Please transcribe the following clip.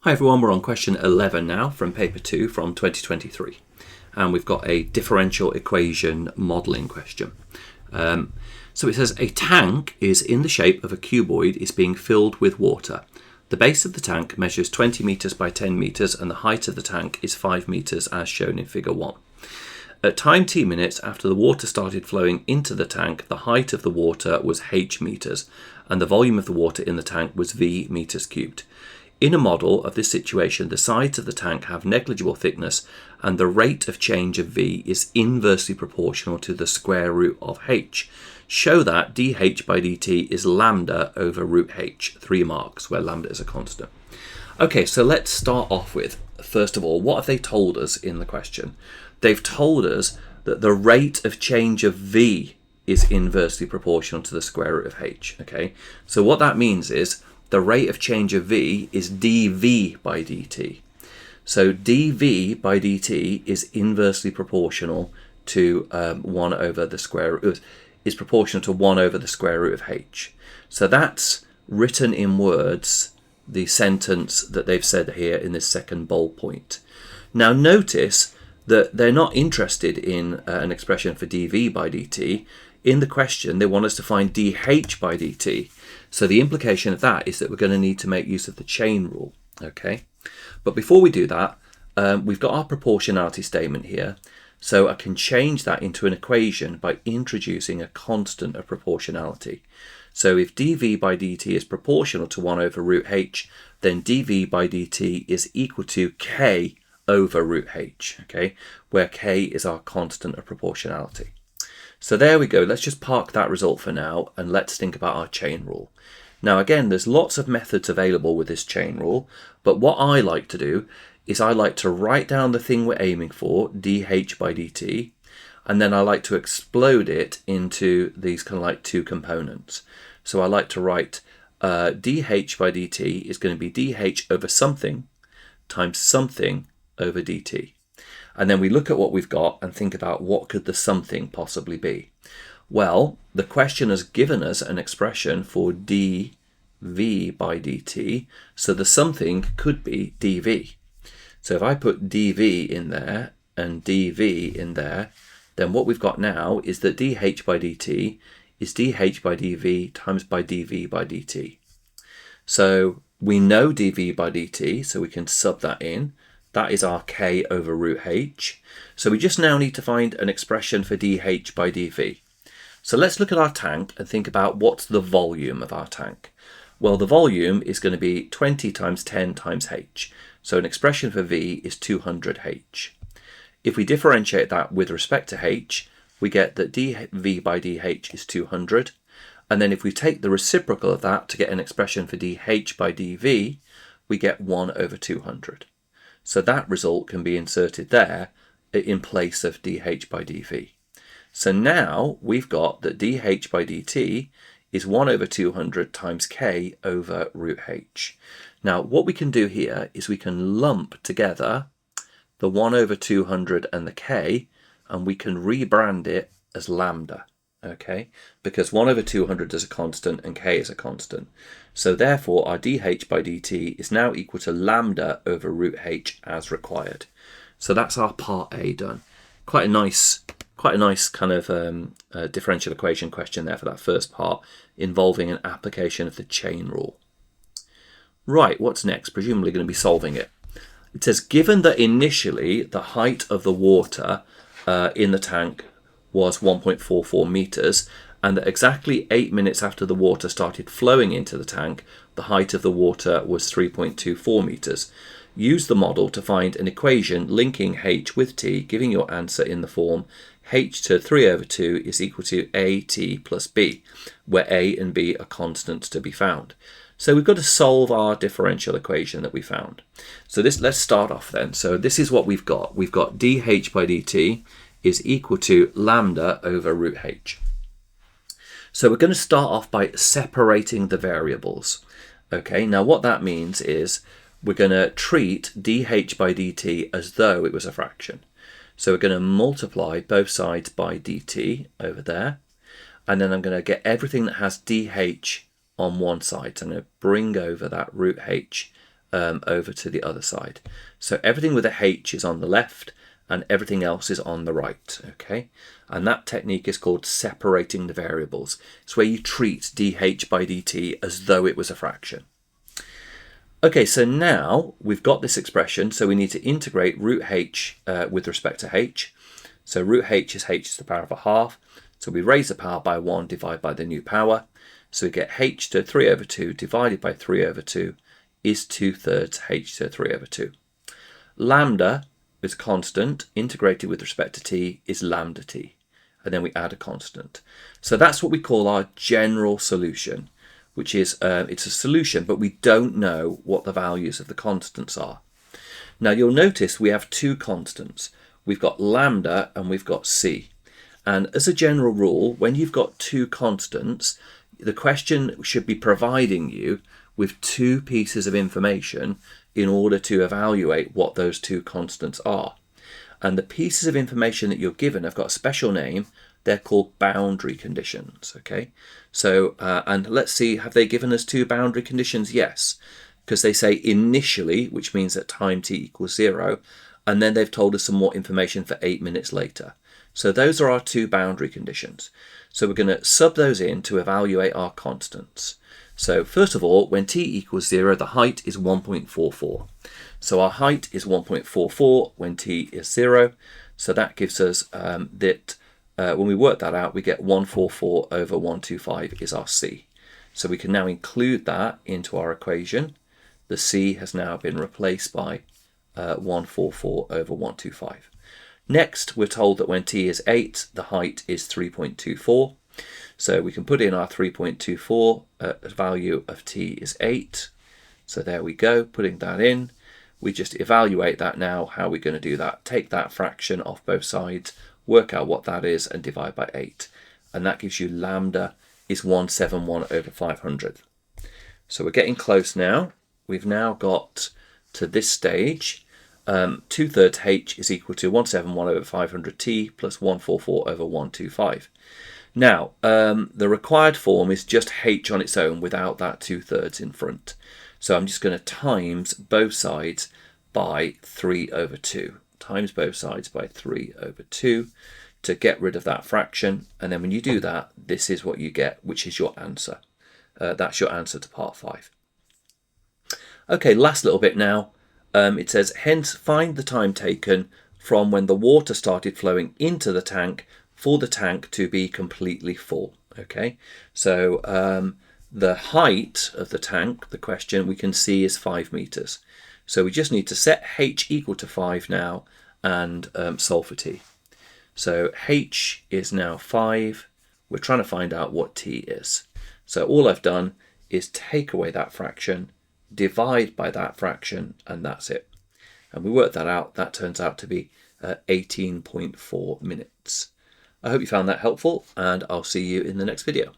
Hi everyone, we're on question 11 now from paper 2 from 2023, and we've got a differential equation modelling question. So it says a tank is in the shape of a cuboid is being filled with water. The base of the tank measures 20 metres by 10 metres and the height of the tank is 5 metres as shown in figure 1. At time t minutes after the water started flowing into the tank, the height of the water was h metres and the volume of the water in the tank was v metres cubed. In a model of this situation, the sides of the tank have negligible thickness and the rate of change of v is inversely proportional to the square root of h. Show that dh by dt is lambda over root h, 3 marks, where lambda is a constant. Okay, so let's start off with, first of all, what have they told us in the question? They've told us that the rate of change of v is inversely proportional to the square root of h. Okay, so what that means is the rate of change of v is dv by dt. So dv by dt is inversely proportional to 1 over the square root, is proportional to 1 over the square root of h. So that's written in words, the sentence that they've said here in this second bold point. Now notice that they're not interested in an expression for dv by dt. In the question, they want us to find dh by dt. So the implication of that is that we're going to need to make use of the chain rule. Okay, but before we do that, we've got our proportionality statement here. So I can change that into an equation by introducing a constant of proportionality. So if dv by dt is proportional to 1 over root h, then dv by dt is equal to k over root h, okay, where k is our constant of proportionality. So there we go. Let's just park that result for now and let's think about our chain rule. Now again, there's lots of methods available with this chain rule, but what I like to do is I like to write down the thing we're aiming for, dh by dt, and then I like to explode it into these kind of like two components. So I like to write dh by dt is going to be dh over something times something over dt. And then we look at what we've got and think about what could the something possibly be. Well, the question has given us an expression for dv by dt, so the something could be dv. So if I put dv in there and dv in there, then what we've got now is that dh by dt is dh by dv times by dv by dt. So we know dv by dt, so we can sub that in. That is our k over root h. So we just now need to find an expression for dh by dv. So let's look at our tank and think about what's the volume of our tank. Well, the volume is going to be 20 times 10 times h. So an expression for v is 200h. If we differentiate that with respect to h, we get that dv by dh is 200. And then if we take the reciprocal of that to get an expression for dh by dv, we get 1 over 200. So that result can be inserted there in place of dh by dv. So now we've got that dh by dt is 1 over 200 times k over root h. Now what we can do here is we can lump together the 1 over 200 and the k, and we can rebrand it as lambda. Okay, because 1 over 200 is a constant and k is a constant. So therefore our dh by dt is now equal to lambda over root h as required. So that's our part A done. Quite a nice kind of differential equation question there for that first part, involving an application of the chain rule. Right, what's next? Presumably going to be solving it. It says, given that initially the height of the water in the tank was 1.44 meters, and that exactly 8 minutes after the water started flowing into the tank, the height of the water was 3.24 meters. Use the model to find an equation linking h with t, giving your answer in the form h to 3 over 2 is equal to at plus b, where a and b are constants to be found. So we've got to solve our differential equation that we found. So let's start off then. So this is what we've got. We've got dh by dt is equal to lambda over root h. So we're going to start off by separating the variables. Okay, now what that means is we're going to treat dh by dt as though it was a fraction. So we're going to multiply both sides by dt over there, and then I'm going to get everything that has dh on one side. So I'm going to bring over that root h over to the other side. So everything with a h is on the left and everything else is on the right, okay? And that technique is called separating the variables. It's where you treat dh by dt as though it was a fraction. Okay, so now we've got this expression, so we need to integrate root h with respect to h. So root h is h to the power of a half. So we raise the power by 1, divide by the new power. So we get h to 3 over 2 divided by 3 over 2 is 2/3 h to 3 over 2. Lambda is constant, integrated with respect to t is lambda t. And then we add a constant. So that's what we call our general solution, which is it's a solution, but we don't know what the values of the constants are. Now you'll notice we have two constants. We've got lambda and we've got c. And as a general rule, when you've got two constants, the question should be providing you with two pieces of information in order to evaluate what those two constants are. And the pieces of information that you're given have got a special name. They're called boundary conditions, okay? So, and let's see, have they given us two boundary conditions? Yes, because they say initially, which means at time t equals 0, and then they've told us some more information for 8 minutes later. So those are our two boundary conditions. So we're going to sub those in to evaluate our constants. So first of all, when t equals 0, the height is 1.44. So our height is 1.44 when t is 0. So that gives us that when we work that out, we get 144 over 125 is our c. So we can now include that into our equation. The c has now been replaced by 144 over 125. Next, we're told that when t is 8, the height is 3.24. So we can put in our 3.24, value of t is 8. So there we go, putting that in. We just evaluate that now. How are we going to do that? Take that fraction off both sides, work out what that is, and divide by 8. And that gives you lambda is 171 over 500. So we're getting close now. We've now got to this stage. 2/3 h is equal to 171 over 500t plus 144 over 125. Now, the required form is just h on its own without that 2/3 in front. So I'm just going to times both sides by 3 over 2. Times both sides by 3 over 2 to get rid of that fraction. And then when you do that, this is what you get, which is your answer. That's your answer to part 5. Okay, last little bit now. It says, hence find the time taken from when the water started flowing into the tank for the tank to be completely full. Okay, so the height of the tank, the question we can see is 5 meters. So we just need to set h equal to 5 now and solve for t. So h is now 5. We're trying to find out what t is. So all I've done is take away that fraction, divide by that fraction, and that's it. And we work that out. That turns out to be 18.4 minutes. I hope you found that helpful, and I'll see you in the next video.